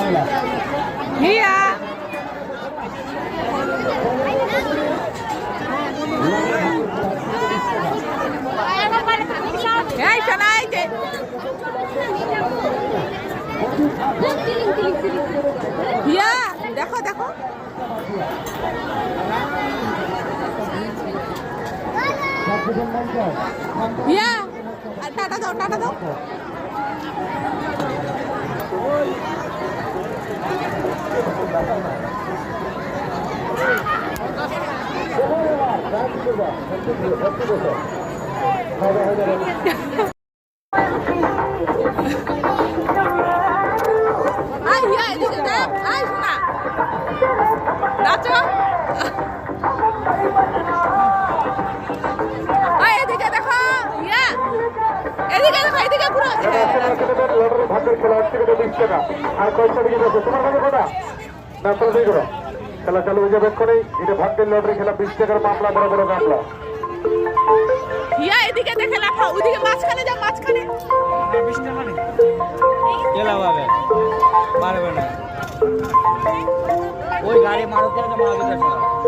হিয়া এই শোনাই যে হিয়া দেখো দেখো হিয়া টাটা দাও টাটা দাও আই হিয়া এদিকে দেখ আই শোনা নাচো আই এদিকে দেখো হিয়া এদিকে দেখো এদিকে পুরো ভাগের খেলা হচ্ছে 20 টাকা আর কয়টা দিকে যাচ্ছে তোমার ভাগে কথা না চলতেই করো খেলা চালু হয়ে যাবে এক্ষুনি এটা ভাগ্যের লটারি খেলা 20 টাকার মামলা বড় বড় মামলা হিয়া এদিকে দেখে লাফাও ওদিকে মাঝখানে যাও মাঝখানে 20 টাকা নেই কেলা হবে পারবে না ওই গাড়ি মারতে মারা